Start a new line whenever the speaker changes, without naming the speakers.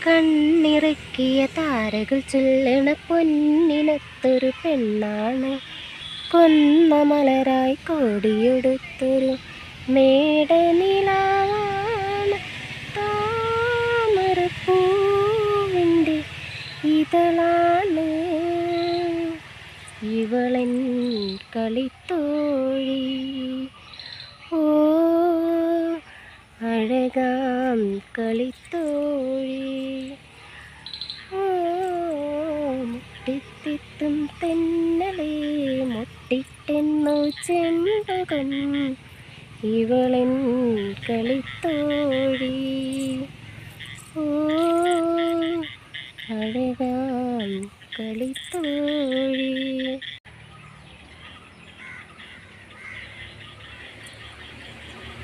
കണ്ണിറക്കിയ താരകൾ ചൊല്ലണ പൊന്നിനത്തൊരു പെണ്ണാണ്, കൊന്ന മലരായി കോടിയെടുത്തൊരു മേടനിലാവാണ്. താമരപ്പൂവിൻ്റെ ഇതളാണ് ഇവളൻ കളിത്തോഴി. ഓ അഴകാം കളിത്തോഴി. ഓ മുട്ടിത്തിത്തും തെന്നലേ മുട്ടിട്ടെന്നു ചെമ്പകം ഇവളൻ കളിത്തോഴി. ഓ അഴകാം കളിത്തോഴി.